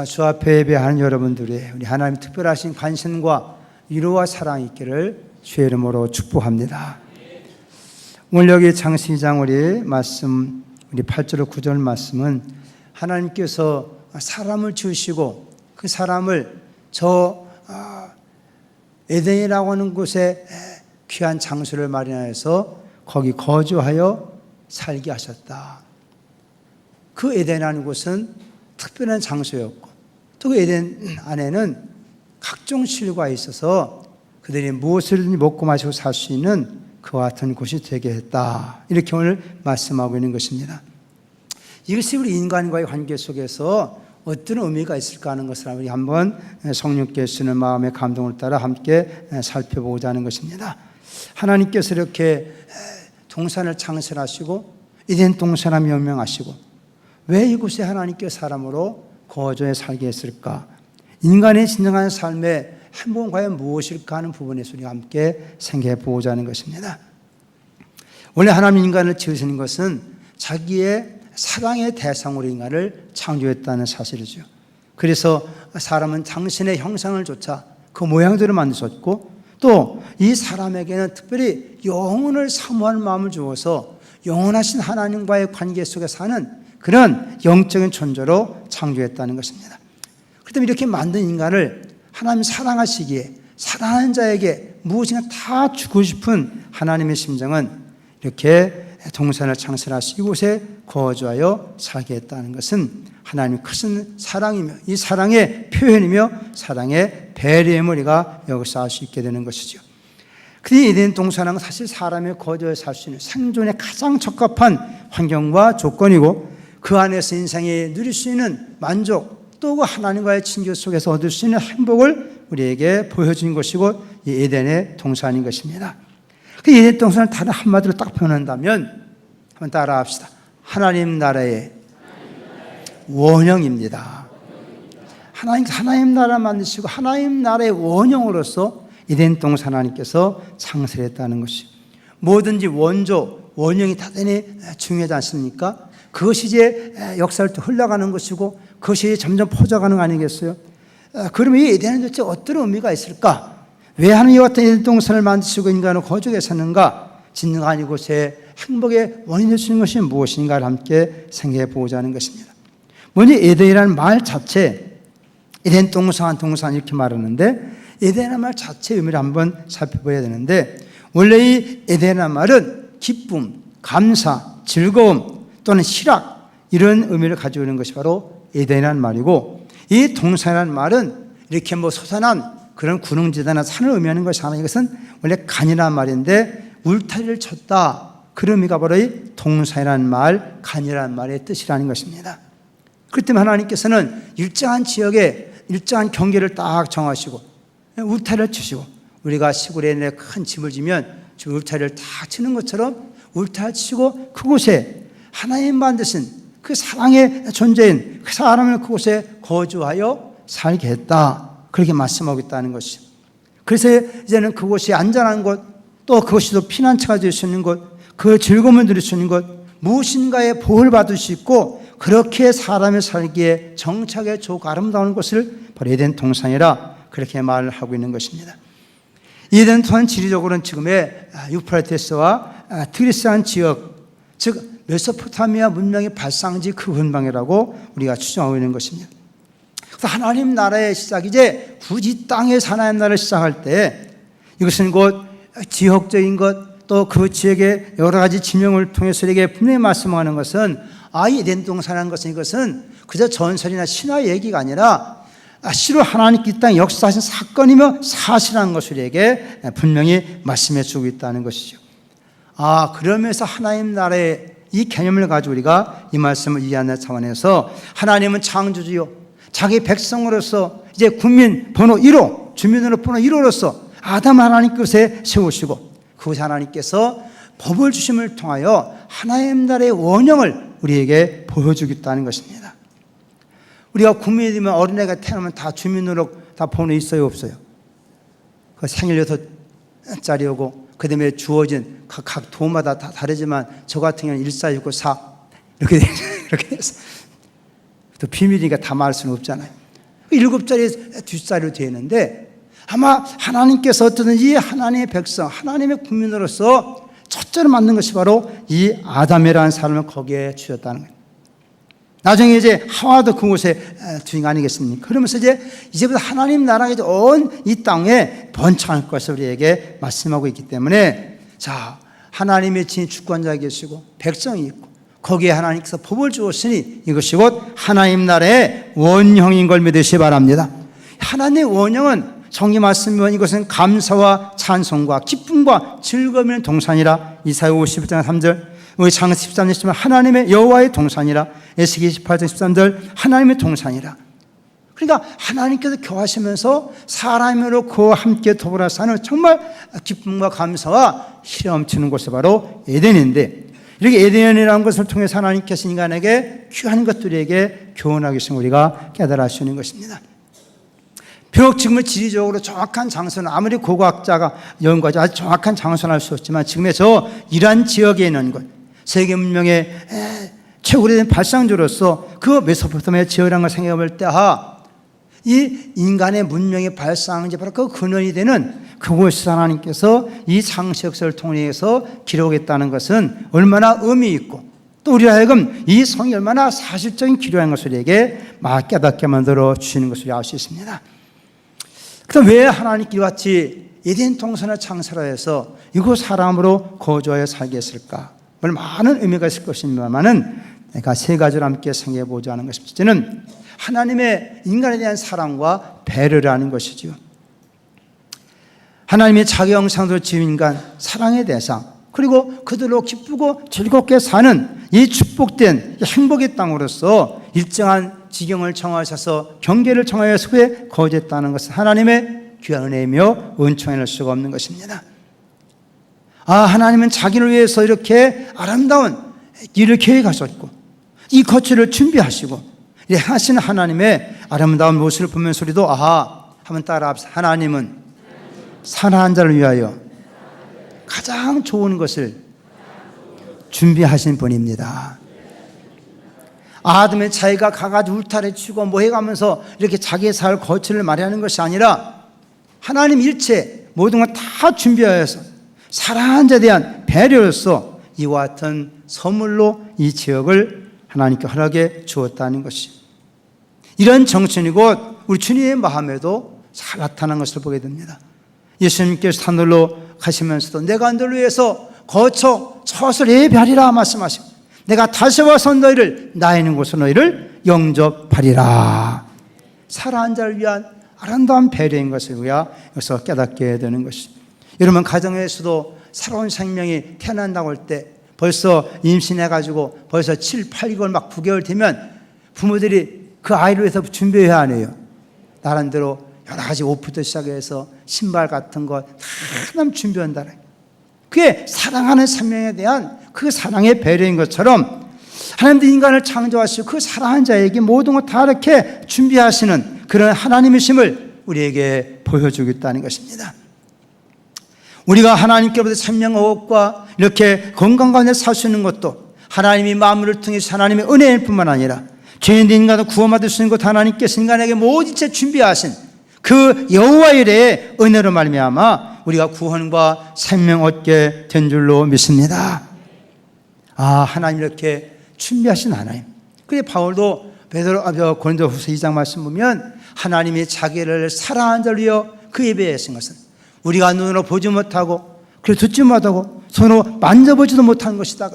주 앞에 예배하는 여러분들의 우리 하나님의 특별하신 관심과 위로와 사랑이 있기를 주의 이름으로 축복합니다. 오늘 여기 창세기장 우리 말씀, 우리 8절 9절 말씀은 하나님께서 사람을 지으시고 그 사람을 저 에덴이라고 하는 곳에 귀한 장소를 마련해서 거기 거주하여 살게 하셨다. 그 에덴이라는 곳은 특별한 장소였고 또 그 에덴 안에는 각종 실과에 있어서 그들이 무엇을 먹고 마시고 살 수 있는 그와 같은 곳이 되게 했다. 이렇게 오늘 말씀하고 있는 것입니다. 이것이 우리 인간과의 관계 속에서 어떤 의미가 있을까 하는 것을 우리 한번 성령께 주시는 마음의 감동을 따라 함께 살펴보고자 하는 것입니다. 하나님께서 이렇게 동산을 창설하시고 에덴 동산을 명명하시고 왜 이곳에 하나님께서 사람으로 거주해 살게 했을까? 인간의 진정한 삶의 행복은 과연 무엇일까 하는 부분에서 우리가 함께 생각해 보고자 하는 것입니다. 원래 하나님 인간을 지으시는 것은 자기의 사랑의 대상으로 인간을 창조했다는 사실이죠. 그래서 사람은 당신의 형상을 조차 그 모양대로 만드셨고 또 이 사람에게는 특별히 영혼을 사모하는 마음을 주어서 영원하신 하나님과의 관계 속에 사는 그런 영적인 존재로 창조했다는 것입니다. 그렇다면 이렇게 만든 인간을 하나님 사랑하시기에 사랑하는 자에게 무엇인가 다 주고 싶은 하나님의 심정은 이렇게 동산을 창설하시고 이곳에 거주하여 살게 했다는 것은 하나님의 큰 사랑이며 이 사랑의 표현이며 사랑의 배려임을 우리가 여기서 알 수 있게 되는 것이죠. 그런데 에덴 동산은 사실 사람의 거주해 살 수 있는 생존에 가장 적합한 환경과 조건이고 그 안에서 인생이 누릴 수 있는 만족 또 그 하나님과의 친교 속에서 얻을 수 있는 행복을 우리에게 보여준 것이고 이 에덴의 동산인 것입니다. 그 에덴 동산을 다른 한마디로 딱 표현한다면 한번 따라 합시다. 하나님 나라의 원형입니다. 하나님 나라 만드시고 하나님 나라의 원형으로서 에덴 동산 하나님께서 창설했다는 것이 뭐든지 원조, 원형이 대단히 중요하지 않습니까? 그것이 이제 역사를 또 흘러가는 것이고 그것이 점점 퍼져가는 거 아니겠어요? 그러면 이 에덴은 도대체 어떤 의미가 있을까? 왜 하나님 같은 에덴 동산을 만드시고 인간을 거주하게 하셨는가? 진정한 이곳에 행복의 원인이 될 수 있는 것이 무엇인가를 함께 생각해 보고자 하는 것입니다. 먼저 에덴이라는 말 자체, 에덴 동산 이렇게 말하는데 에덴이라는 말 자체의 의미를 한번 살펴봐야 되는데 원래 이 에덴이라는 말은 기쁨, 감사, 즐거움 또는 희락 이런 의미를 가지고 있는 것이 바로 에덴이라는 말이고 이 동산이라는 말은 이렇게 솟아난 그런 구릉지대나 산을 의미하는 것이 아니라 이것은 원래 간이라는 말인데 울타리를 쳤다. 그 의미가 바로 이 동산이라는 말, 간이라는 말의 뜻이라는 것입니다. 그렇기 때문에 하나님께서는 일정한 지역에 일정한 경계를 딱 정하시고 울타리를 치시고 우리가 시골에 있는 큰 집을 지면 저 울타리를 딱 치는 것처럼 울타리를 치고 그곳에 하나님 만드신 그 사랑의 존재인 그 사람을 그곳에 거주하여 살게 했다. 그렇게 말씀하고 있다는 것이죠. 그래서 이제는 그곳이 안전한 곳, 또 그것이 또 피난처가 될 수 있는 곳, 그 즐거움을 누릴 수 있는 곳, 무엇인가의 보호를 받을 수 있고 그렇게 사람의 살기에 정착에 좋고 아름다운 곳을 바로 에덴 동산이라 그렇게 말을 하고 있는 것입니다. 에덴 동산 지리적으로는 지금의 유프라테스와 트리스한 지역, 즉 메소포타미아 문명의 발상지 그 근방이라고 우리가 추정하고 있는 것입니다. 그래서 하나님 나라의 시작이 이제 굳이 땅에서 하나님 나라를 시작할 때 이것은 곧 지역적인 것 또 그 지역의 여러 가지 지명을 통해서 우리에게 분명히 말씀하는 것은 이 에덴 동산이라는 것은 이것은 그저 전설이나 신화의 얘기가 아니라 실로 하나님께 이 땅에 역사하신 사건이며 사실이라는 것을 우리에게 분명히 말씀해 주고 있다는 것이죠. 그러면서 하나님 나라의 이 개념을 가지고 우리가 이 말씀을 이해하는 차원에서 하나님은 창조주요 자기 백성으로서 이제 국민 번호 1호 주민으로 번호 1호로서 아담 하나님 끝에 세우시고 그것이 하나님께서 법을 주심을 통하여 하나님 나라의 원형을 우리에게 보여주겠다는 것입니다. 우리가 국민이 되면 어린애가 태어나면 다 주민으로 다 번호 있어요 없어요? 그 생일 6자리오고 그 다음에 주어진 각 도마다 다 다르지만 저 같은 경우는 1464 이렇게 돼서 또 비밀이니까 다 말할 수는 없잖아요. 7자리 뒷자리로 되어 있는데 아마 하나님께서 어떠든지 하나님의 백성, 하나님의 국민으로서 첫째로 만든 것이 바로 이 아담이라는 사람을 거기에 주셨다는 거예요. 나중에 이제 하와도 그곳에 주인 아니겠습니까? 그러면서 이제부터 하나님 나라가 온 이 땅에 번창할 것을 우리에게 말씀하고 있기 때문에, 자, 하나님의 진 주권자 계시고 백성이 있고 거기에 하나님께서 법을 주었으니 이것이 곧 하나님 나라의 원형인 걸 믿으시기 바랍니다. 하나님의 원형은 성경 말씀은 이것은 감사와 찬송과 기쁨과 즐거움의 동산이라. 이사야 51장 3절, 우리 창세기 13장 10절 하나님의 여호와의 동산이라. 에스겔 18장 13절 하나님의 동산이라. 그러니까 하나님께서 교하시면서 사람으로 그와 함께 더불어 사는 정말 기쁨과 감사와 희락 넘치는 곳이 바로 에덴인데, 이렇게 에덴이라는 것을 통해서 하나님께서 인간에게 귀한 것들에게 교훈하기 위해서 우리가 깨달을 수 있는 것입니다. 비록 지금은 지리적으로 정확한 장소는 아무리 고고학자가 연구하지 아주 정확한 장소는 알 수 없지만, 지금의 저 이란 지역에 있는 것, 세계 문명의 최고 오래된 발상주로서 그 메소포타미아 지역이라는 걸 생각해 볼 때, 이 인간의 문명의 발상이 바로 그 근원이 되는 그곳에서 하나님께서 이 창세 역사를 통해서 기록했다는 것은 얼마나 의미 있고, 또 우리 하여금 이 성이 얼마나 사실적인 기록인 것을 우리에게 깨닫게 만들어 주시는 것을 알 수 있습니다. 그럼 왜 하나님께 같이 에덴 동산을 창설하여서 이곳 사람으로 거주하여 살게 했을까? 많은 의미가 있을 것입니다만은 내가 세 가지를 함께 생각해 보자 하는 것입니다. 첫째는 하나님의 인간에 대한 사랑과 배려를 하는 것이죠. 하나님의 자기 형상으로 지은 인간, 사랑의 대상, 그리고 그들로 기쁘고 즐겁게 사는 이 축복된 행복의 땅으로서 일정한 지경을 정하셔서 경계를 정하여서 후에 거주했다는 것은 하나님의 귀한 은혜이며 은총해낼 수가 없는 것입니다. 하나님은 자기를 위해서 이렇게 아름다운 길을 계획하셨고 이 거처를 준비하시고 하시는 하나님의 아름다운 모습을 보면서 우리도 한번 따라합시다. 하나님은 사랑하는 자를 위하여 가장 좋은 것을 준비하신 분입니다. 아담의 자기가 가가지고 울타리 치고 뭐 해가면서 이렇게 자기의 살 거처를 마련하는 것이 아니라 하나님 일체 모든 걸 다 준비하여서 사랑하는 자에 대한 배려로서 이와 같은 선물로 이 지역을 하나님께 허락해 주었다는 것이, 이런 정신이 곧 우리 주님의 마음에도 잘 나타난 것을 보게 됩니다. 예수님께서 하늘로 가시면서도 내가 너를 위해서 거처 처소를 예비하리라 말씀하시고, 내가 다시 와서 너희를 나 있는 곳으로 너희를 영접하리라. 사랑하는 자를 위한 아름다운 배려인 것을 우리가 여기서 깨닫게 되는 것이, 여러분 가정에서도 새로운 생명이 태어난다고 할 때 벌써 임신해가지고 벌써 7, 8개월 막 9개월 되면 부모들이 그 아이를 위해서 준비해야 하네요. 나름대로 여러 가지 옷부터 시작해서 신발 같은 것 다 준비한다. 그게 사랑하는 생명에 대한 그 사랑의 배려인 것처럼 하나님도 인간을 창조하시고 그 사랑하는 자에게 모든 것 다 이렇게 준비하시는 그런 하나님이심을 우리에게 보여주겠다는 것입니다. 우리가 하나님께로부터 생명과 호흡과 이렇게 건강 가운데 살 수 있는 것도 하나님이 만물을 통해서 하나님의 은혜일 뿐만 아니라 죄인된 인간도 구원받을 수 있는 것, 하나님께서 인간에게 모든 채 준비하신 그 여호와의 일의 은혜로 말미암아 우리가 구원과 생명 얻게 된 줄로 믿습니다. 하나님 이렇게 준비하신 하나님. 그래 바울도 고린도후서 2장 말씀 보면 하나님이 자기를 사랑하는 자를 위하여 그 예배에 하신 것은 우리가 눈으로 보지 못하고 그리고 듣지 못하고 손으로 만져보지도 못한 것이다.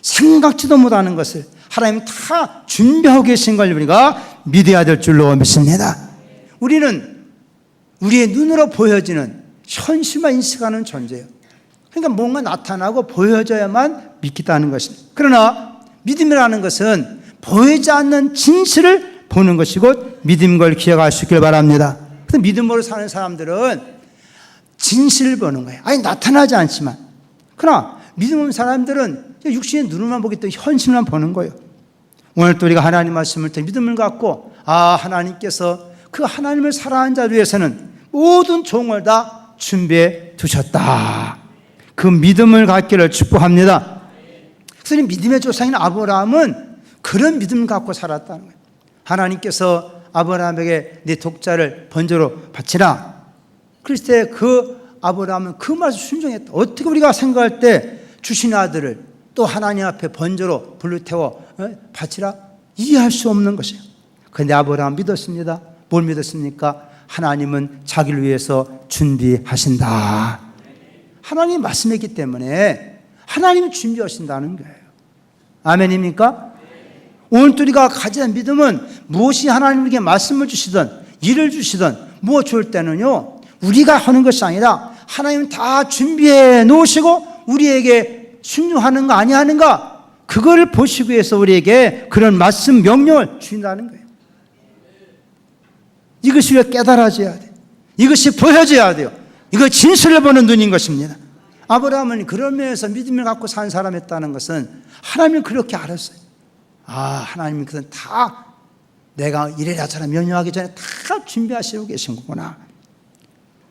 생각지도 못하는 것을 하나님 다 준비하고 계신 걸 우리가 믿어야 될 줄로 믿습니다. 우리는 우리의 눈으로 보여지는 현실만 인식하는 존재예요. 그러니까 뭔가 나타나고 보여져야만 믿겠다는 것입니다. 그러나 믿음이라는 것은 보이지 않는 진실을 보는 것이고 믿음 걸 기억할 수 있길 바랍니다. 그래서 믿음으로 사는 사람들은 진실을 보는 거예요. 나타나지 않지만. 그러나 믿음 없는 사람들은 육신의 눈으로만 보기 때문에 현실만 보는 거예요. 오늘 또 우리가 하나님 말씀을 통해 믿음을 갖고 하나님께서 그 하나님을 사랑하는 자를 위해서는 모든 종을 다 준비해 두셨다. 그 믿음을 갖기를 축복합니다. 그래서 믿음의 조상인 아브라함은 그런 믿음을 갖고 살았다는 거예요. 하나님께서 아브라함에게 네 독자를 번제로 바치라. 그랬을 때 그 아브라함은 그 말씀 순종했다. 어떻게 우리가 생각할 때 주신 아들을 또 하나님 앞에 번제로 불로 태워 바치라? 이해할 수 없는 것이에요. 그런데 아브라함 믿었습니다. 뭘 믿었습니까? 하나님은 자기를 위해서 준비하신다. 하나님 말씀했기 때문에 하나님이 준비하신다는 거예요. 아멘입니까? 오늘 우리가 가진 믿음은 무엇이 하나님에게 말씀을 주시든 일을 주시든 무엇 줄 때는요, 우리가 하는 것이 아니라 하나님은 다 준비해 놓으시고 우리에게 순종하는 거 아니하는가, 그거를 보시기 위해서 우리에게 그런 말씀 명령을 주신다는 거예요. 이것이 우리가 깨달아져야 돼요. 이것이 보여져야 돼요. 이거 진실을 보는 눈인 것입니다. 아브라함은 그런 면에서 믿음을 갖고 산 사람이었다는 것은 하나님을 그렇게 알았어요. 하나님이 그건 다 내가 이래라 저래라 명령하기 전에 다 준비하시고 계신 거구나.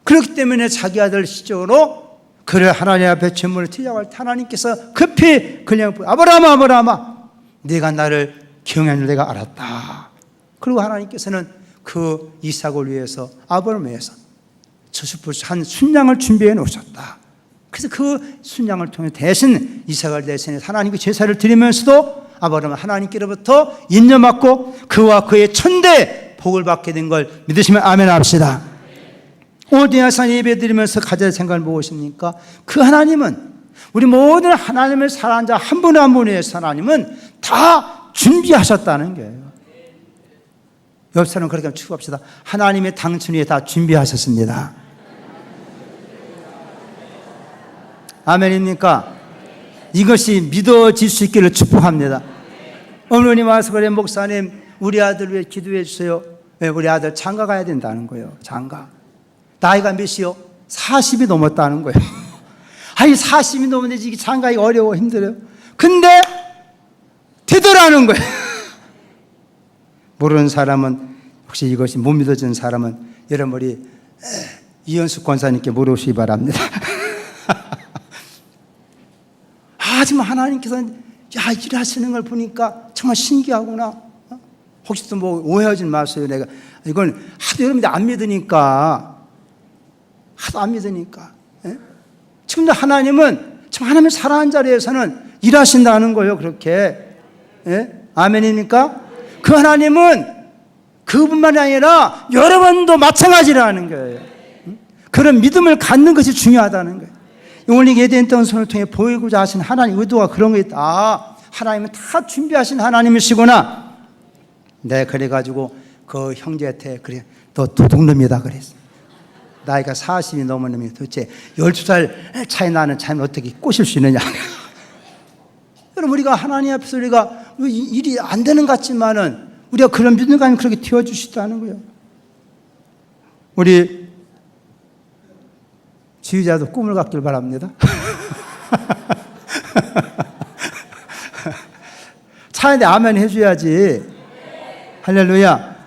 그렇기 때문에 자기 아들 시적으로 그를 하나님 앞에 제물을 드리려고 할 때 하나님께서 급히 그냥 아브라함아 아브라함아 네가 나를 경외하는 줄 내가 알았다. 그리고 하나님께서는 그 이삭을 위해서 아브라함을 위해서 한 순양을 준비해 놓으셨다. 그래서 그 순양을 통해 대신 이삭을 대신해 하나님께 제사를 드리면서도 아브라함은 하나님께로부터 인정받고 그와 그의 천대 복을 받게 된 걸 믿으시면 아멘 합시다. 오늘 대야산 예배 드리면서 가져야 생각은 무엇입니까? 그 하나님은 우리 모든 하나님을 사랑하는 자 한 분 한 분의 하나님은 다 준비하셨다는 거예요. 옆 사람 그렇게 축복합시다. 하나님의 당신 위에 다 준비하셨습니다. 아멘입니까? 이것이 믿어질 수 있기를 축복합니다. 어머님 와서 그래 목사님 우리 아들 위해 기도해 주세요. 왜? 우리 아들 장가 가야 된다는 거예요. 장가. 나이가 몇이요? 40이 넘었다는 거예요. 아니 40이 넘었는데 이게 장가기 어려워 힘들어요. 근데 되더라는 거예요. 모르는 사람은 혹시 이것이 못 믿어지는 사람은 여러분 우리 이현숙 권사님께 물어보시기 바랍니다. 하지만 하나님께서는 일하시는 걸 보니까 정말 신기하구나. 혹시 또 뭐 오해하지 마세요. 내가 이건 하도 여러분들 안 믿으니까 하도 안 믿으니까. 지금도 하나님은 참 하나님을 사랑하는 자리에서는 일하신다는 거예요. 그렇게. 아멘입니까? 그 하나님은 그분만이 아니라 여러분도 마찬가지라는 거예요. 그런 믿음을 갖는 것이 중요하다는 거예요. 오늘 에덴 동산을 통해 보이고자 하신 하나님 의도가 그런 거 있다. 하나님은 다 준비하신 하나님이시구나. 네, 그래가지고 그 형제한테 그래 너 도둑놈이다 그랬어. 나이가 40이 넘은 놈이 도대체 12살 차이 나는 참 어떻게 꼬실 수 있느냐. 여러분 우리가 하나님 앞에서 우리가 일이 안 되는 것 같지만은 우리가 그런 믿음을 가지고 그렇게 튀어주시다는 거예요. 우리 지휘자도 꿈을 갖길 바랍니다. 차인데 아멘 해줘야지. 할렐루야.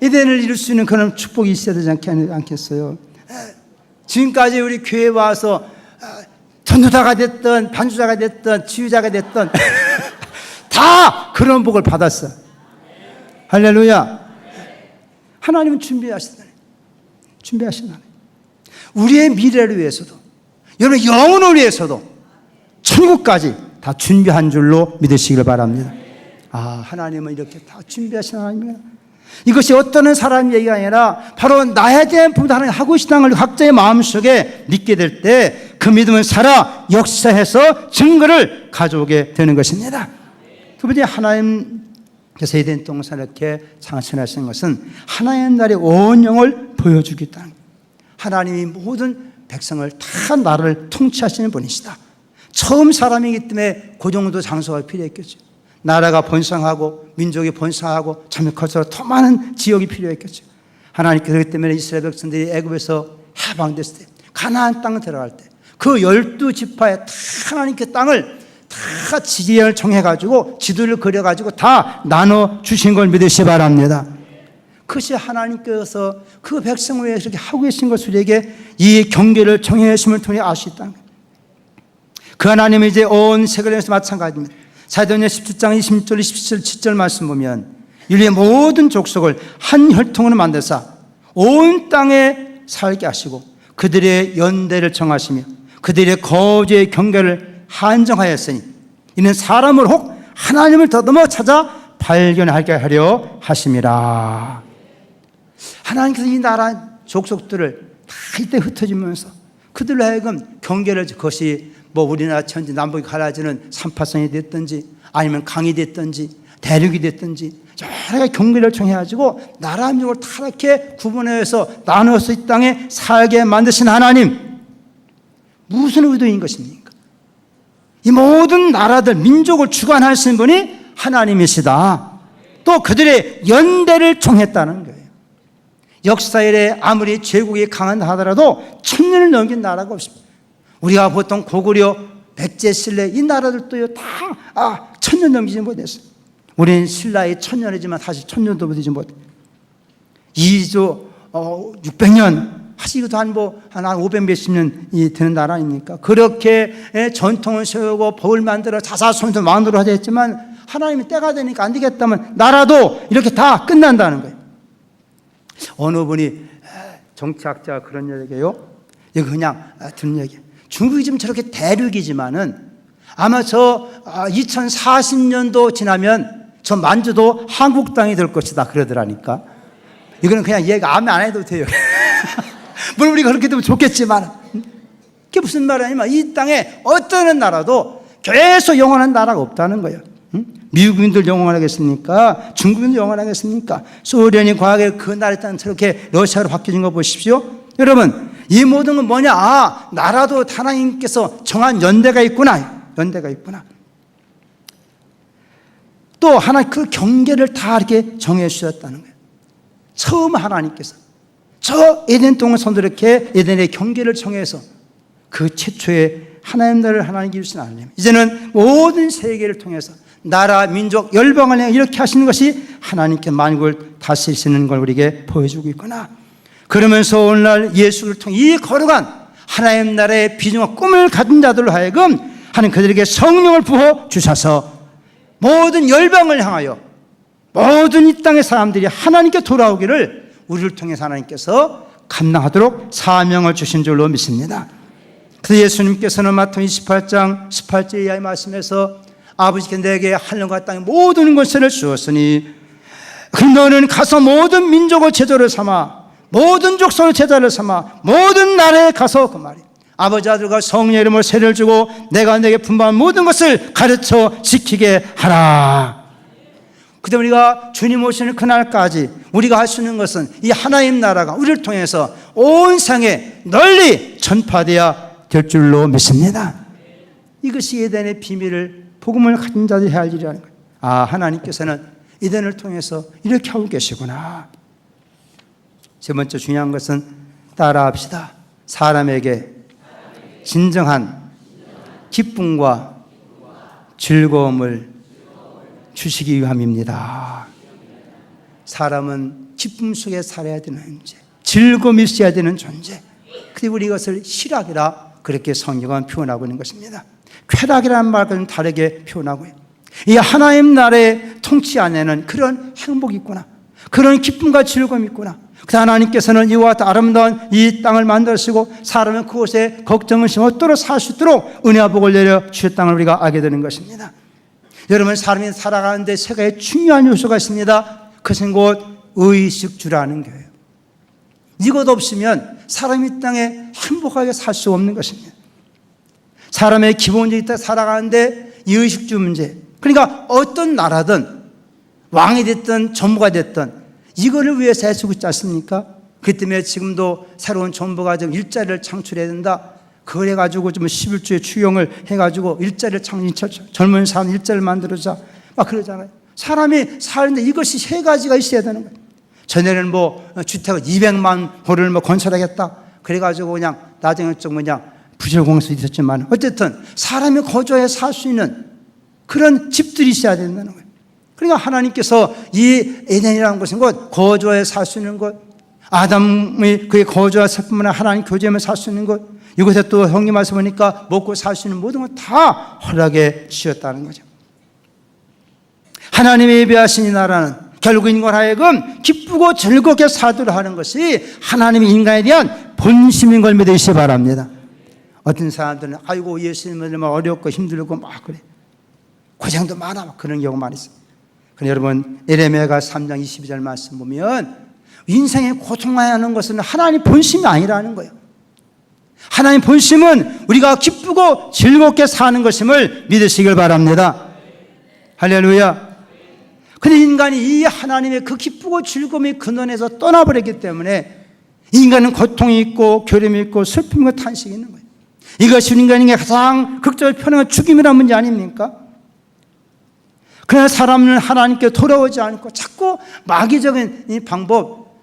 에덴을 이룰 수 있는 그런 축복이 있어야 되지 않겠어요? 지금까지 우리 교회에 와서 전도자가 됐든 반주자가 됐든 지휘자가 됐든 다 그런 복을 받았어. 할렐루야. 하나님은 준비하시다니. 준비하시다니. 우리의 미래를 위해서도 여러분 영혼을 위해서도 천국까지 다 준비한 줄로 믿으시길 바랍니다. 하나님은 이렇게 다 준비하신 하나님이야. 이것이 어떤 사람 얘기가 아니라 바로 나에 대한 부분도 하나님 하고 싶다는 걸 각자의 마음속에 믿게 될 때 그 믿음은 살아 역사해서 증거를 가져오게 되는 것입니다. 두 번째, 하나님께서 에덴 동산을 이렇게 창천하신 것은 하나님 나라의 원형을 보여주겠다는 거예요. 하나님이 모든 백성을 다 나라를 통치하시는 분이시다. 처음 사람이기 때문에 그 정도 장소가 필요했겠죠. 나라가 번성하고 민족이 번성하고 참 커서 더 많은 지역이 필요했겠죠. 하나님께서 그렇기 때문에 이스라엘 백성들이 애굽에서 해방됐을 때 가나안 땅 들어갈 때 그 12지파에 다 하나님께 땅을 다 지리를 정해가지고 지도를 그려가지고 다 나눠주신 걸 믿으시기 바랍니다. 그것이 하나님께서 그 백성을 위해서 이렇게 하고 계신 것을 우리에게 이 경계를 정해주심을 통해 알 수 있다는 거예요. 그 하나님이 이제 온 세계에서 마찬가지입니다. 사도행전 17장 26절 27절 말씀 보면 인류의 모든 족속을 한 혈통으로 만드사 온 땅에 살게 하시고 그들의 연대를 정하시며 그들의 거주의 경계를 한정하였으니 이는 사람을 혹 하나님을 더듬어 찾아 발견하게 하려 하심이라. 하나님께서 이 나라 족속들을 다 이때 흩어지면서 그들로 하여금 경계를, 그것이 뭐 우리나라 천지 남북이 갈라지는 삼파선이 됐든지 아니면 강이 됐든지 대륙이 됐든지 여러 가지 경계를 정해가지고 나라 민족을 타락해 구분해서 나누어서 이 땅에 살게 만드신 하나님, 무슨 의도인 것입니까? 이 모든 나라들 민족을 주관하시는 분이 하나님이시다. 또 그들의 연대를 정했다는 거예요. 역사 이래 아무리 제국이 강한다 하더라도 1000년을 넘긴 나라가 없습니다. 우리가 보통 고구려, 백제, 신라 이 나라들도요 다 1000년 넘기지 못했어요. 우리는 신라의 1000년이지만 사실 1000년도 되지 못해요. 2조 600년 하시기도 한 500 몇십 년이 되는 나라 아닙니까? 그렇게 전통을 세우고 법을 만들어 자사손도 만들어 하자 했지만 하나님이 때가 되니까 안 되겠다면 나라도 이렇게 다 끝난다는 거예요. 어느 분이 정치학자가 그런 얘기예요. 이거 그냥 듣는 얘기예요. 중국이 지금 저렇게 대륙이지만은 아마 저 2040년도 지나면 저 만주도 한국 땅이 될 것이다 그러더라니까. 이거는 그냥 얘가 아멘 안 해도 돼요. 물론 우리가 그렇게 되면 좋겠지만 그게 무슨 말이냐면 이 땅에 어떤 나라도 계속 영원한 나라가 없다는 거예요. 미국인들 영원하겠습니까? 중국인들 영원하겠습니까? 소련이 과거에 그 나라에 따른 저렇게 러시아로 바뀌어진 거 보십시오. 여러분, 이 모든 건 뭐냐? 나라도 하나님께서 정한 연대가 있구나. 연대가 있구나. 또 하나 그 경계를 다 이렇게 정해 주셨다는 거예요. 처음 하나님께서 저 에덴 동산도 이렇게 에덴의 경계를 정해서 그 최초의 하나님 나라를 하나님께 주신 하나님. 이제는 모든 세계를 통해서 나라, 민족, 열방을 향해 이렇게 하시는 것이 하나님께 만국을 다스리시는 걸 우리에게 보여주고 있구나. 그러면서 오늘날 예수를 통해 이 거룩한 하나님 나라의 비전과 꿈을 가진 자들로 하여금 하나님 그들에게 성령을 부어 주셔서 모든 열방을 향하여 모든 이 땅의 사람들이 하나님께 돌아오기를 우리를 통해서 하나님께서 감당하도록 사명을 주신 줄로 믿습니다. 그래서 예수님께서는 마태복음 28장 18절 이하의 말씀에서 아버지께 내게 하늘과 땅의 모든 것을 주었으니 너는 가서 모든 민족을 제자로 삼아 모든 족속을 제자로 삼아 모든 나라에 가서 그 말이 아버지 아들과 성령의 이름으로 세례를 주고 내가 내게 분부한 모든 것을 가르쳐 지키게 하라. 그때 우리가 주님 오시는 그날까지 우리가 할 수 있는 것은 이 하나님 나라가 우리를 통해서 온 세상에 널리 전파되어야 될 줄로 믿습니다. 이것이 에덴의 비밀을 복음을 가진 자들이 해야 할 일이라는 거예요. 하나님께서는 에덴을 통해서 이렇게 하고 계시구나. 세 번째 중요한 것은 따라합시다. 사람에게 진정한 기쁨과 즐거움을 주시기 위함입니다. 사람은 기쁨 속에 살아야 되는 존재, 즐거움이 있어야 되는 존재. 그리고 우리 이것을 희락이라 그렇게 성경은 표현하고 있는 것입니다. 쾌락이라는 말과 좀 다르게 표현하고요. 이 하나님 나라의 통치 안에는 그런 행복이 있구나. 그런 기쁨과 즐거움이 있구나. 그래서 하나님께서는 이와 같은 아름다운 이 땅을 만드시고 사람은 그곳에 걱정을 심어도록 살 수 있도록 은혜와 복을 내려 주의 땅을 우리가 알게 되는 것입니다. 여러분, 사람이 살아가는데 세 가지 중요한 요소가 있습니다. 그것은 곧 의식주라는 거예요. 이것 없으면 사람이 이 땅에 행복하게 살 수 없는 것입니다. 사람의 기본적인 땅에 살아가는데 이 의식주 문제, 그러니까 어떤 나라든 왕이 됐든 정부가 됐든 이거를 위해서 애쓰고 있지 않습니까? 그 때문에 지금도 새로운 정부가 좀 일자리를 창출해야 된다. 그걸 해가지고 좀 11조의 추경을 해가지고 일자리를 젊은 사람 일자리를 만들어자. 막 그러잖아요. 사람이 사는데 이것이 세 가지가 있어야 되는 거예요. 전에는 주택을 200만 호를 건설하겠다. 그래가지고 그냥 나중에 좀 그냥 부실공사도 있었지만 어쨌든 사람이 거주해 살 수 있는 그런 집들이 있어야 된다는 거예요. 그러니까 하나님께서 이 에덴이라는 것은 곧 거주해 살 수 있는 것, 아담이 그의 거주했을 뿐만 아니라 하나님 교제하며 살 수 있는 것, 이곳에 또 형님 말씀 보니까 먹고 살 수 있는 모든 것 다 허락해 주셨다는 거죠. 하나님의 예배하신 이 나라는 결국 인간 하여금 기쁘고 즐겁게 살도록 하는 것이 하나님의 인간에 대한 본심인 걸 믿으시기 바랍니다. 어떤 사람들은 아이고 예수님은 어렵고 힘들고 막 그래, 고생도 많아, 막 그런 경우가 많이 있어요. 그런데 여러분, 에레미야가 3장 22절 말씀 보면 인생에 고통하는 것은 하나님 본심이 아니라는 거예요. 하나님 본심은 우리가 기쁘고 즐겁게 사는 것임을 믿으시길 바랍니다. 할렐루야. 근데 인간이 이 하나님의 그 기쁘고 즐거움의 근원에서 떠나버렸기 때문에 인간은 고통이 있고 괴로움이 있고 슬픔과 탄식이 있는 거예요. 이것이 인간에게 가장 극적으로 표현한 죽임이라는 문제 아닙니까? 그러나 사람은 하나님께 돌아오지 않고 자꾸 마귀적인 이 방법,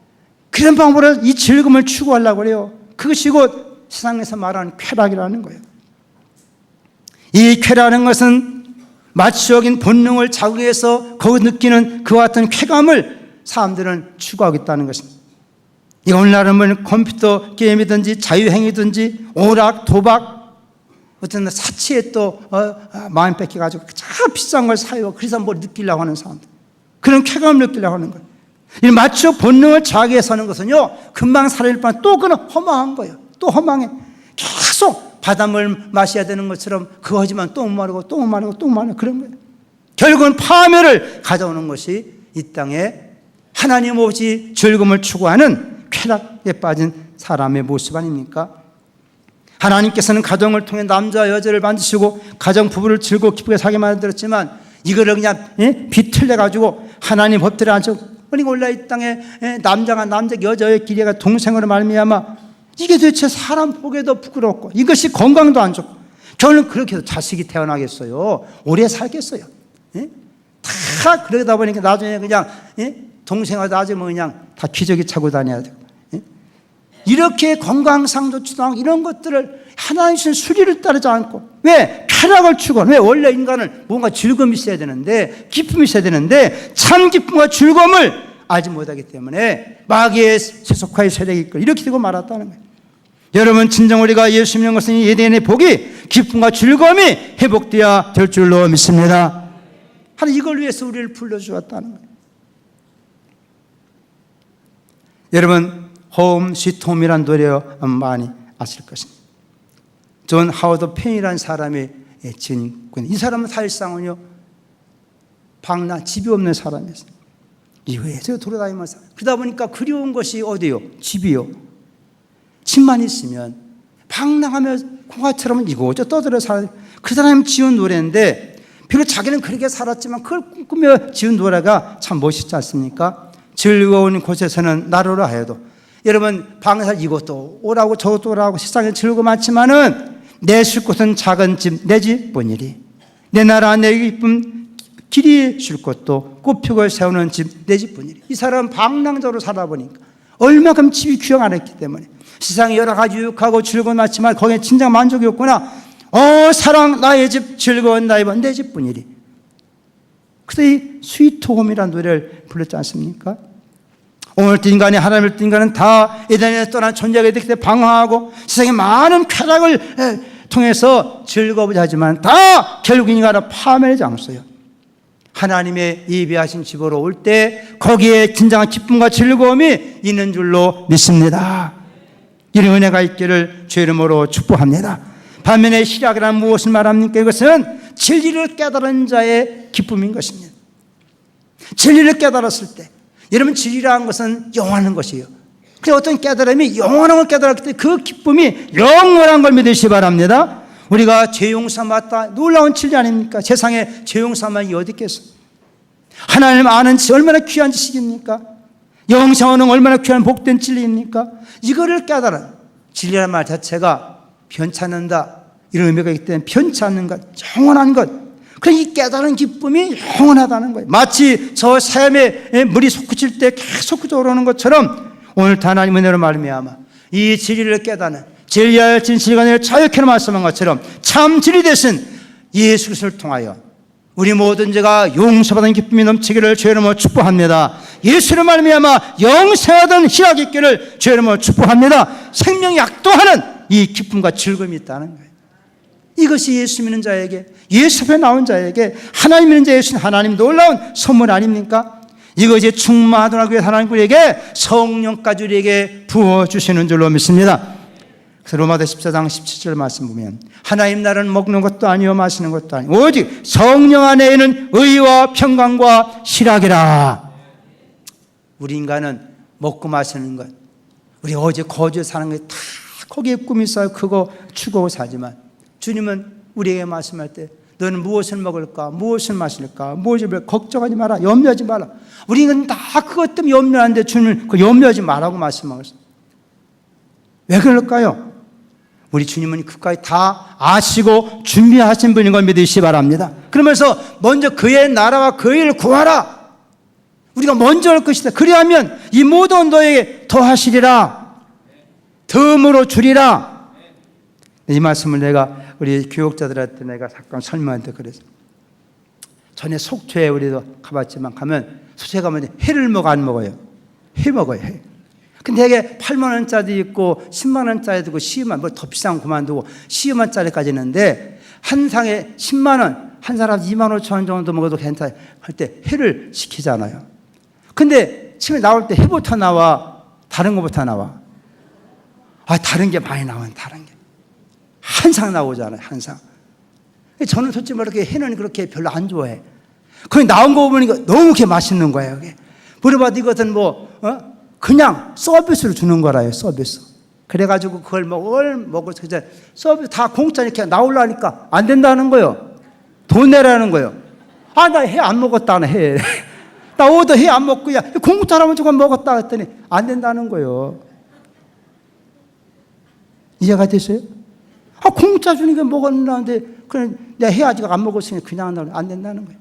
그런 방법으로 이 즐거움을 추구하려고 해요. 그것이 곧 세상에서 말하는 쾌락이라는 거예요. 이 쾌락이라는 것은 마취적인 본능을 자극해서 거기 느끼는 그와 같은 쾌감을 사람들은 추구하겠다는 것입니다. 이 오늘날은 컴퓨터 게임이든지 자유행위든지 오락, 도박, 어떤 사치에 또 마음 뺏겨가지고 참 비싼 걸 사요. 그래서 뭘 느끼려고 하는 사람들, 그런 쾌감을 느끼려고 하는 거예요. 이 마취적 본능을 자극해서 하는 것은요, 금방 사라질 뿐 또 그는 허망한 거예요. 또 허망해. 계속 바닷물 마셔야 되는 것처럼 그거 하지만 또 마르고 또 마르고 또 마르고 그런 거예요. 결국은 파멸을 가져오는 것이 이 땅에 하나님 없이 즐거움을 추구하는 쾌락에 빠진 사람의 모습 아닙니까? 하나님께서는 가정을 통해 남자와 여자를 만드시고 가정 부부를 즐겁고 기쁘게 살게 만들었지만 이거를 그냥 비틀려 가지고 하나님 법대로 안 지고 그러니까 원래 이 땅에 남자가 남자, 여자의 길이가 동생으로 말미암아 이게 도대체 사람 보기에도 부끄럽고 이것이 건강도 안 좋고 저는 그렇게 해서 자식이 태어나겠어요? 오래 살겠어요? 다 그러다 보니까 나중에 그냥 동생하고 나중에 그냥 다 기저귀 차고 다녀야 되고 이렇게 건강상도 추구하고 이런 것들을 하나님 주신 수리를 따르지 않고 왜? 쾌락을 추구하는, 왜? 원래 인간은 뭔가 즐거움이 있어야 되는데 기쁨이 있어야 되는데 참 기쁨과 즐거움을 알지 못하기 때문에 마귀의 세속화의 세력이 있고 이렇게 되고 말았다는 거예요. 여러분, 진정 우리가 예수 믿는 것은 이 에덴의 복이 기쁨과 즐거움이 회복되어야 될 줄로 믿습니다. 하나님 이걸 위해서 우리를 불러주었다는 거예요. 여러분, 홈 스위트 홈이라는 노래 많이 아실 것입니다. 존 하워드 펜이라는 사람이 지은 이 사람은 사실상은요 방나 집이 없는 사람이었어요. 이외에서 돌아다니면서 그러다 보니까 그리운 것이 어디요? 집이요. 집만 있으면 방랑하며 공화처럼 이곳저 떠들어 살. 그 사람이 지은 노래인데 비록 자기는 그렇게 살았지만 그걸 꿈꾸며 지은 노래가 참 멋있지 않습니까? 즐거운 곳에서는 나로라 해도 여러분 방에서 이것도 오라고 저것도 오라고 세상에 즐거움 많지만은 내 쉴 곳은 작은 집 내 집뿐이리 내 나라 내 기쁨 길이 쉴 곳도 꽃피고 세우는 집 내 집뿐이리. 이 사람은 방랑적으로 살아보니까 얼마큼 집이 귀영 안 했기 때문에 세상에 여러 가지 유익하고 즐거운 많지만 거기에 진정 만족이 없구나. 사랑 나의 집 즐거운 나의 집 내 집뿐이리. 그래서 이 스위트홈이라는 노래를 불렀지 않습니까? 오늘도 인간이 하나님을 뜬 인간은 다 에덴에서 떠난 존재가 되기 때문에 방황하고 세상에 많은 쾌락을 통해서 즐거우자 하지만 다 결국 인간은 파멸의 장소예요. 하나님의 예비하신 집으로 올 때 거기에 진정한 기쁨과 즐거움이 있는 줄로 믿습니다. 이런 은혜가 있기를 주의 이름으로 축복합니다. 반면에 시락이란 무엇을 말합니까? 이것은 진리를 깨달은 자의 기쁨인 것입니다. 진리를 깨달았을 때 여러분, 진리라는 것은 영원한 것이에요. 그래서 어떤 깨달음이 영원한 걸 깨달았기 때문에 그 기쁨이 영원한 걸 믿으시기 바랍니다. 우리가 죄 용서 받다 놀라운 진리 아닙니까? 세상에 죄 용서만이 어디 있겠어? 하나님 아는 지 얼마나 귀한 지식입니까? 영생은 얼마나 귀한 복된 진리입니까? 이거를 깨달은 진리라는 말 자체가 변찮는다 이런 의미가 있기 때문에 변찮는 것, 영원한 것. 이 깨달은 기쁨이 영원하다는 거예요. 마치 저 샘에 물이 솟구칠 때 계속 오르는 것처럼 오늘 하나님 은혜로 말미암아 이 진리를 깨닫는 진리할 진실과 내를 자유케 말씀한 것처럼 참 진리 되신 예수 그리스도를 통하여 우리 모든 죄가 용서받은 기쁨이 넘치기를 주의 이름으로 축복합니다. 예수를 말미암아 영생하던 희락이 있기를 주의 이름으로 축복합니다. 생명이 약도하는 이 기쁨과 즐거움이 있다는 거예요. 이것이 예수 믿는 자에게, 예수 앞에 나온 자에게 하나님 믿는 자의 하나님 놀라운 선물 아닙니까? 이것이 충만하기 위해 하나님 우리에게 성령까지 우리에게 부어주시는 줄로 믿습니다. 그래서 로마서 14장 17절 말씀 보면 하나님 나라는 먹는 것도 아니요 마시는 것도 아니요 오직 성령 안에는 의와 평강과 희락이라. 우리 인간은 먹고 마시는 것, 우리 어제 거주에 사는 것 다 거기에 꿈이 있어요. 크고 추구하고 사지만 주님은 우리에게 말씀할 때 너는 무엇을 먹을까, 무엇을 마실까, 무엇을 걱정하지 마라, 염려하지 마라. 우리 인간은 다 그것 때문에 염려하는데 주님은 그 염려하지 말라고 말씀하셨어요. 왜 그럴까요? 우리 주님은 그까지 다 아시고 준비하신 분인 걸 믿으시기 바랍니다. 그러면서 먼저 그의 나라와 그의 일을 구하라. 우리가 먼저 할 것이다. 그리하면 이 모든 너에게 더하시리라. 덤으로 주리라. 이 말씀을 내가 우리 교육자들한테 내가 잠깐 설명한테 그래서 전에 속초에 우리도 가봤지만 가면 속초에 가면 회를 먹어 안 먹어요? 회 먹어요. 회. 근데 되게 8만 원짜리 있고 10만 원짜리도 있고 10만 뭐 더 비싼 거 그만두고 10만 원짜리까지 있는데 한 상에 10만 원, 한 사람 2만 5천 원 정도 먹어도 괜찮아 할 때 회를 시키잖아요. 근데 처음에 나올 때 회부터 나와 다른 거부터 나와? 다른 게 많이 나와요. 다른 게 한 상 나오잖아요. 한 상. 저는 솔직히 말해 회는 그렇게 별로 안 좋아해. 거기 나온 거 보니까 너무 그렇게 맛있는 거예요. 그게. 물어봐도 이것은 그냥 서비스로 주는 거라요. 서비스. 그래가지고 그걸 먹고 서비스 다 공짜 이렇게 나오려니까 안 된다는 거예요. 돈 내라는 거예요. 나 회 안 먹었다. 나 회. 나 오더 회 안 먹고 공짜라면 조금 먹었다 했더니 안 된다는 거예요. 이해가 됐어요? 공짜 주니까 먹었는데 그냥 내가 회 아직 안 먹었으니 그냥 안 된다는 거예요.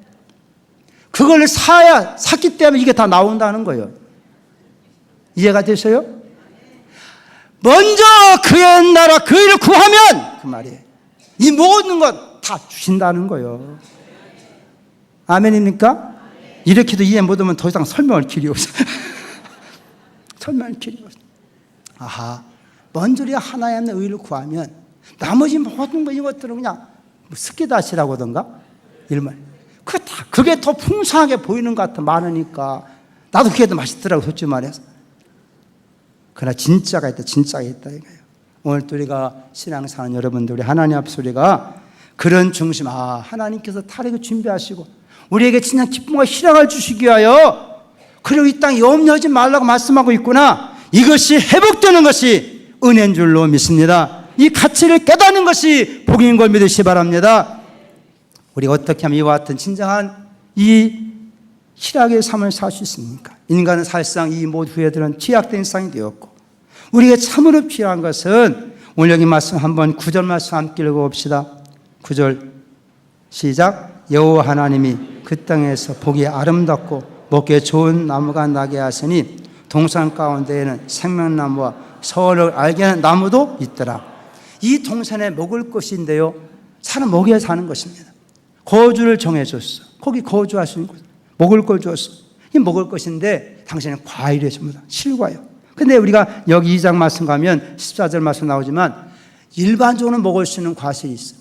그걸 샀기 때문에 이게 다 나온다는 거예요. 이해가 되세요? 먼저 그의 나라 그 일을 구하면 그 말이에요. 이 모든 것 다 주신다는 거예요. 아멘입니까? 이렇게도 이해 못하면 더 이상 설명할 길이 없어요. 설명할 길이 없어요. 먼저 우리가 하나님의 의를 구하면 나머지 모든 거 이것들은 그냥 스키다시라고 하던가 이런 그게 더 풍성하게 보이는 것 같아. 많으니까 나도 그게 더 맛있더라고 솔직히 말해서. 그러나 진짜가 있다. 진짜가 있다 이거예요. 오늘 또 우리가 신앙사는 여러분들 우리 하나님 앞에서 우리가 그런 중심 하나님께서 다르게 준비하시고 우리에게 진짜 기쁨과 희락을 주시기 위하여 그리고 이 땅에 염려하지 말라고 말씀하고 있구나. 이것이 회복되는 것이 은혜인 줄로 믿습니다. 이 가치를 깨닫는 것이 복인 걸 믿으시기 바랍니다. 우리가 어떻게 하면 이와 같은 진정한 이 희락의 삶을 살 수 있습니까? 인간은 사실상 이 모든 후회들은 취약된 세상이 되었고 우리가 참으로 필요한 것은 오늘 여기 말씀 한번 9절 말씀 함께 읽어봅시다. 9절 시작. 여호와 하나님이 그 땅에서 보기 아름답고 먹기에 좋은 나무가 나게 하시니 동산 가운데에는 생명나무와 서를 알게 하는 나무도 있더라. 이 동산에 먹을 것인데요, 사람 먹여야 사는 것입니다. 거주를 정해줬어. 거기 거주할 수 있는 곳, 먹을 걸 줬어. 이 먹을 것인데 당신은 과일이에요. 전부 다 실과예요. 근데 우리가 여기 2장 말씀 가면 14절 말씀 나오지만 일반적으로 먹을 수 있는 과실이 있어요.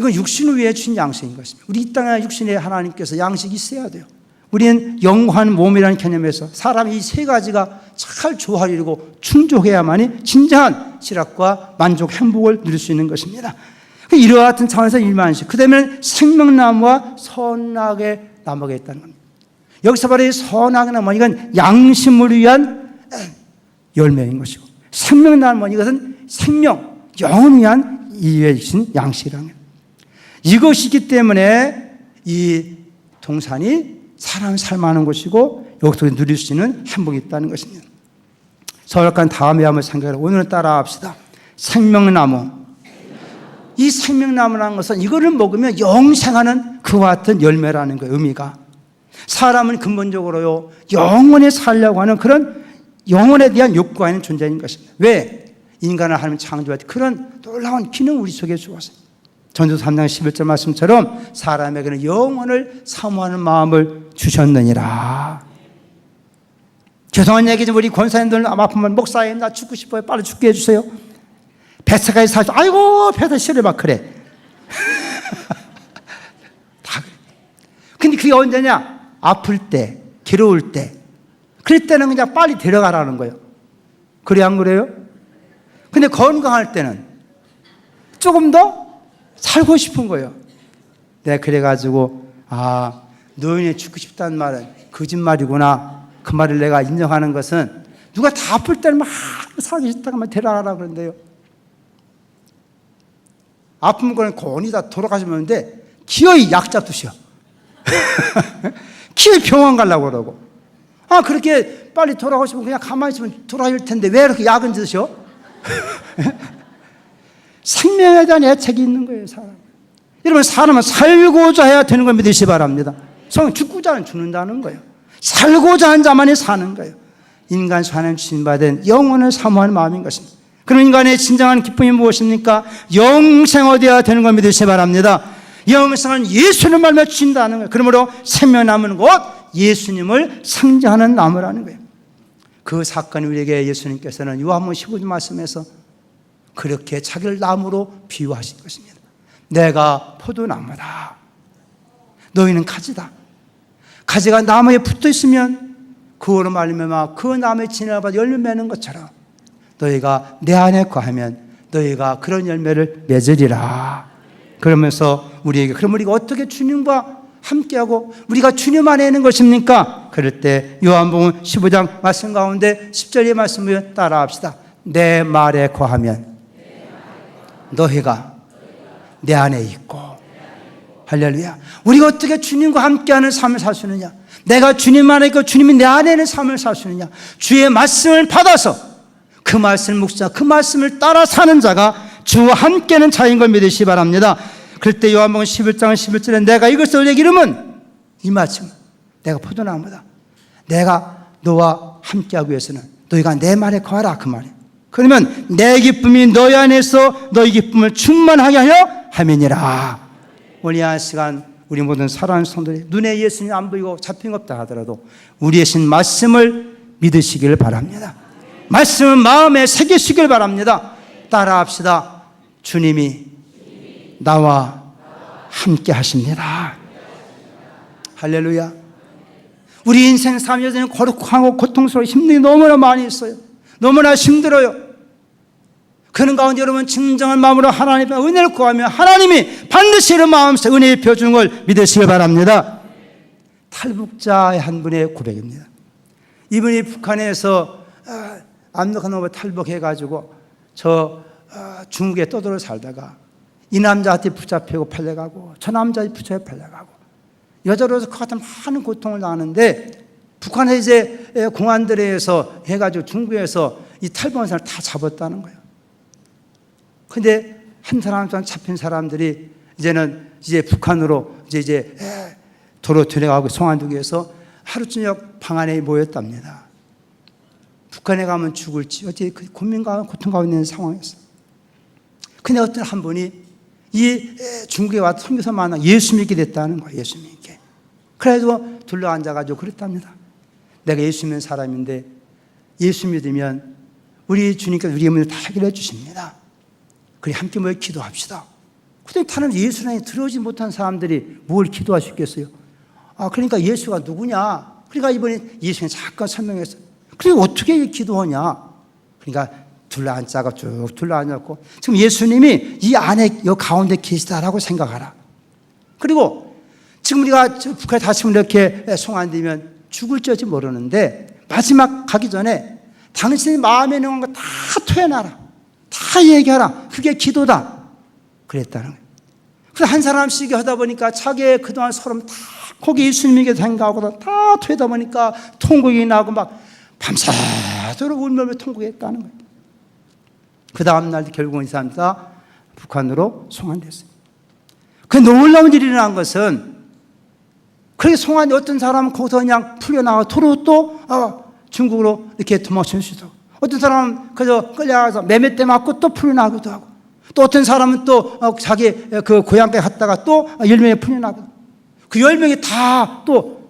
이건 육신을 위해 주신 양식인 것입니다. 우리 이 땅에 육신에 하나님께서 양식이 있어야 돼요. 우리는 영화한 몸이라는 개념에서 사람이 이 세 가지가 잘 조화를 충족해야만이 진정한 실학과 만족, 행복을 누릴 수 있는 것입니다. 이와 같은 차원에서 일만식. 그 다음에 생명나무와 선악의 나무가 있다는 겁니다. 여기서 바로 이 선악의 나무, 이건 양심을 위한 열매인 것이고, 생명나무, 이것은 생명, 영을 위한 이유에 주신 양식이라는 거예요. 이것이기 때문에 이 동산이 사람 살만한 곳이고 여기서 누릴 수 있는 행복이 있다는 것입니다. 서울간 다음에 한번 생각을 오늘은 따라 합시다. 생명나무. 이 생명나무라는 것은 이거를 먹으면 영생하는 그와 같은 열매라는 거예요. 의미가. 사람은 근본적으로요 영원히 살려고 하는 그런 영혼에 대한 욕구가 있는 존재인 것입니다. 왜? 인간을 하나님 창조할 때 그런 놀라운 기능을 우리 속에 주었어요. 전도서 3장 11절 말씀처럼 사람에게는 영혼을 사모하는 마음을 주셨느니라. 죄송한 얘기죠. 우리 권사님들 아프면 목사님 나 죽고 싶어요. 빨리 죽게 해주세요. 뱃살까지 살죠. 아이고 뱃살 싫어 막 그래. 다 그래. 근데 그게 언제냐? 아플 때, 괴로울 때, 그럴 때는 그냥 빨리 데려가라는 거예요. 그래, 안 그래요? 근데 건강할 때는 조금 더 살고 싶은 거예요. 내가 그래가지고, 노인이 죽고 싶다는 말은 거짓말이구나. 그 말을 내가 인정하는 것은, 누가 다 아플 때는 막 살기 싫다고 데려가라 그러는데요. 아픈 거는 고온이 다 돌아가시면 되는데, 기어이 약 잡두셔. 기어이 병원 가려고 그러고. 그렇게 빨리 돌아가시면 그냥 가만히 있으면 돌아갈 텐데 왜 이렇게 약은 드셔? 생명에 대한 애착이 있는 거예요, 사람. 여러분, 사람은 살고자 해야 되는 걸 믿으시기 바랍니다. 죽고자 하는 죽는다는 거예요. 살고자 하는 자만이 사는 거예요. 인간 사는 주님받은 영혼을 사모하는 마음인 것입니다. 그럼 인간의 진정한 기쁨이 무엇입니까? 영생 얻어야 되는 걸 믿으시기 바랍니다. 영생은 예수님을 말며 주신다는 거예요. 그러므로 생명 나무는 곧 예수님을 상징하는 나무라는 거예요. 그 사건이 우리에게 예수님께서는 요한복음 15절 말씀에서 그렇게 자기를 나무로 비유하신 것입니다. 내가 포도나무다. 너희는 가지다. 가지가 나무에 붙어 있으면 그거로 말미암아 그 나무에 지나가 열매 맺는 것처럼 너희가 내 안에 거하면 너희가 그런 열매를 맺으리라. 그러면서 우리에게, 그럼 우리가 어떻게 주님과 함께하고 우리가 주님 안에 있는 것입니까? 그럴 때 요한복음 15장 말씀 가운데 10절의 말씀을 따라합시다. 내 말에 거하면 너희가 내 안에 있고. 할렐루야. 우리가 어떻게 주님과 함께하는 삶을 살 수 있느냐? 내가 주님 안에 있고 주님이 내 안에 있는 삶을 살 수 있느냐? 주의 말씀을 받아서 그 말씀을 묵상하고 그 말씀을 따라 사는 자가 주와 함께하는 자인 걸 믿으시기 바랍니다. 그럴 때 요한복음 11장 11절에 내가 이것을 얘기하면 이 말씀, 내가 포도나무다. 내가 너와 함께하기 위해서는 너희가 내 말에 거하라, 그 말이에요. 그러면 내 기쁨이 너희 안에서 너희 기쁨을 충만하게 하여 함이니라. 오늘 이 시간 우리 모든 사랑하는 성도들이 눈에 예수님이 안 보이고 잡힌 없다 하더라도 우리의 신 말씀을 믿으시길 바랍니다. 말씀은 마음에 새기시길 바랍니다. 따라합시다. 주님이 나와 함께 하십니다. 할렐루야. 우리 인생 삶에 대한 거룩하고 고통스러운 힘들이 너무나 많이 있어요. 너무나 힘들어요. 그런 가운데 여러분 진정한 마음으로 하나님의 은혜를 구하며 하나님이 반드시 이런 마음에서 은혜를 펴주는 걸 믿으시길 바랍니다. 탈북자의 한 분의 고백입니다. 이분이 북한에서 압록강으로 탈북해가지고 중국에 떠돌아 살다가 이 남자한테 붙잡히고 팔려가고 저 남자한테 붙잡혀 팔려가고 여자로서 그 같은 많은 고통을 당하는데 북한에 이제 공안들에서 해가지고 중국에서 이 탈북한 사람을 다 잡았다는 거예요. 근데 한 사람 잡힌 사람들이 이제 북한으로 이제 도로 들어가고 송환되기 위해서 하루 저녁 방 안에 모였답니다. 북한에 가면 죽을지 어찌 고민과 고통 가운데 있는 상황이었어요. 근데 어떤 한 분이 이 중국에 와서 선교사 만나 예수 믿게 됐다는 거예요. 예수 믿게. 그래도 둘러 앉아가지고 그랬답니다. 내가 예수 믿는 사람인데 예수 믿으면 우리 주님께서 우리의 문을 다 해결해 주십니다. 그래 함께 모여 기도합시다. 그때 타는 예수를 들어오지 못한 사람들이 뭘 기도할 수 있겠어요? 그러니까 예수가 누구냐? 그러니까 이번에 예수님 잠깐 설명했어요. 그리고 어떻게 기도하냐? 그러니까 둘러앉자가 쭉 둘러앉았고 지금 예수님이 이 안에 이 가운데 계시다라고 생각하라. 그리고 지금 우리가 북한에 다시 이렇게 송환되면 죽을지 모르는데 마지막 가기 전에 당신의 마음에 있는 거 다 토해놔라. 다 얘기하라. 그게 기도다. 그랬다는 거예요. 그래서 한 사람씩 하다 보니까 자기의 그동안 서름 다 거기 예수님에게 생각하고 다 토하다 보니까 통곡이 나고 막 밤새도록 울면서 통곡했다는 거예요. 그 다음날 결국은 이 사람 다 북한으로 송환됐어요. 그 놀라운 일이 일어난 것은 그렇게 송환이 어떤 사람은 거기서 그냥 풀려나가 도로 또 중국으로 이렇게 도망칠 수도 하고 어떤 사람은 그저 끌려가서 매매 맞고 또 풀려나기도 하고 또 어떤 사람은 또 자기 그 고향에 갔다가 또 10명이 풀려나고 그 10명이 다 또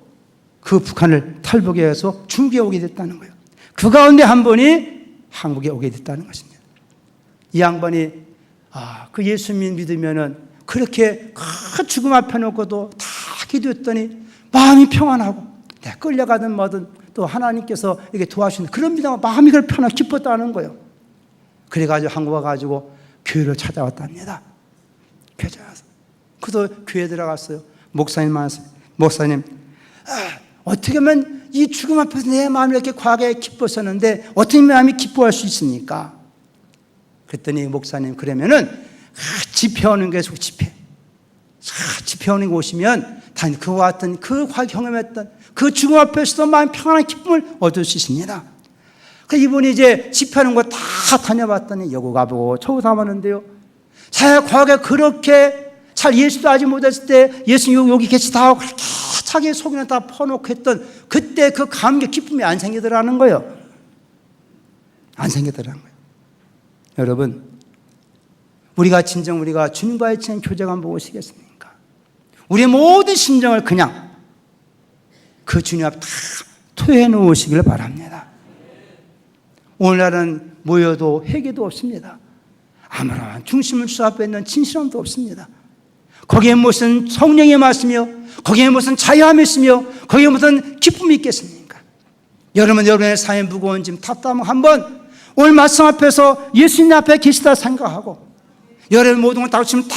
그 북한을 탈북해서 중국에 오게 됐다는 거예요. 그 가운데 한 분이 한국에 오게 됐다는 것입니다. 이 양반이 그 예수 믿으면은 그렇게 큰 죽음 앞에 놓고도 다 기도했더니 마음이 평안하고 끌려가든 뭐든 또 하나님께서 이렇게 도와주시는 그런 믿음과 마음이 그걸 편하고 기뻤다는 거예요. 그래가지고 한국 와가지고 교회를 찾아왔답니다. 교회 찾아와서. 그래서 교회 들어갔어요. 목사님 만났어요. 목사님, 어떻게 하면 이 죽음 앞에서 내 마음이 이렇게 과거에 기뻤었는데 어떻게 마음이 기뻐할 수 있습니까? 그랬더니 목사님, 그러면은 집회하는 게 집회. 집회하는 게 오시면 단 그와 같은 그 경험했던 그 죽음 앞에서도 마음 평안한 기쁨을 얻을 수 있습니다. 이분이 이제 집회하는 거 다 다녀봤더니 여기 가보고 저기 가봤는데요. 자기가 과거에 그렇게 잘 예수도 알지 못했을 때 예수님 여기 계시다 하고 자기 속에는 다 퍼놓고 했던 그때 그 감격 기쁨이 안 생기더라는 거예요. 안 생기더라는 거예요. 여러분, 우리가 주님과의 진 교제가 무엇이겠습니까? 우리의 모든 심정을 그냥 그 주님 앞에 다 토해 놓으시길 바랍니다. 오늘날은 모여도 회개도 없습니다. 아무런 중심을 주 앞에 있는 진실함도 없습니다. 거기에 무슨 성령의 말씀이요, 거기에 무슨 자유함이 있으며 거기에 무슨 기쁨이 있겠습니까? 여러분의 삶의 무거운 짐 답답함 한번 오늘 말씀 앞에서 예수님 앞에 계시다 생각하고 여러분 모든 걸 다 치면 다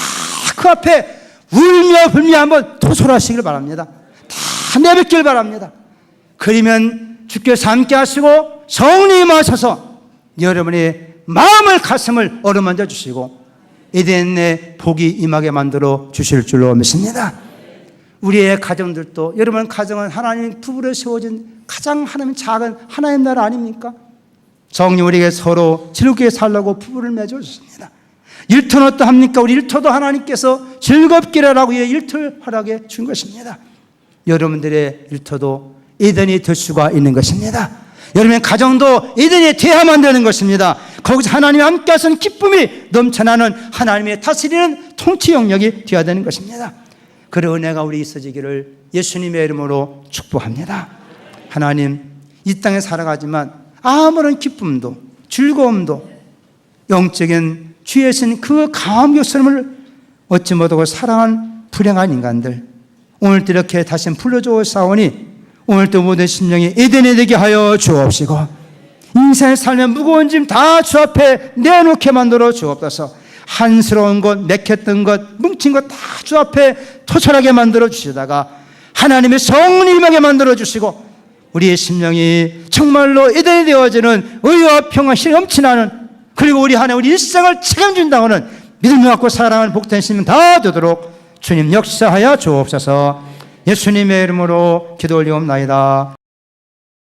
그 앞에 울며 불며 한번 토설하시길 바랍니다. 다 내뱉길 바랍니다. 그러면 주께서 함께 하시고 성령이 마셔서 여러분의 마음을 가슴을 어루만져 주시고 에덴의 복이 임하게 만들어 주실 줄로 믿습니다. 우리의 가정들도, 여러분 가정은 하나님 부부로 세워진 가장 하나님 작은 하나님 나라 아닙니까? 성령 우리에게 서로 즐겁게 살라고 부부를 맺어 주십니다. 일터는 어떠합니까? 우리 일터도 하나님께서 즐겁게 하라고 일터를 허락해 준 것입니다. 여러분들의 일터도 에덴이 될 수가 있는 것입니다. 여러분의 가정도 에덴이 되어야만 되는 것입니다. 거기서 하나님이 함께 하시는 기쁨이 넘쳐나는 하나님의 다스리는 통치 영역이 되어야 되는 것입니다. 그런 은혜가 우리 있어지기를 예수님의 이름으로 축복합니다. 하나님, 이 땅에 살아가지만 아무런 기쁨도 즐거움도 영적인 주의 신 그 감격스러움을 얻지 못하고 사랑한 불행한 인간들, 오늘도 이렇게 다시 불러줘 싸우니 오늘도 모든 심령이 에덴이 되게 하여 주옵시고 인생의 삶의 무거운 짐 다 주 앞에 내놓게 만들어 주옵소서. 한스러운 것, 맥혔던 것, 뭉친 것 다 주 앞에 토설하게 만들어 주시다가 하나님의 성령이 임하게 만들어 주시고 우리의 심령이 정말로 에덴이 되어지는 의와 평안이 넘치나는, 그리고 우리 하나님 우리 일생을 책임진다고 하는 믿음을 갖고 사랑하는 복된 시민 다 되도록 주님 역사하여 주옵소서. 예수님의 이름으로 기도 올리옵나이다.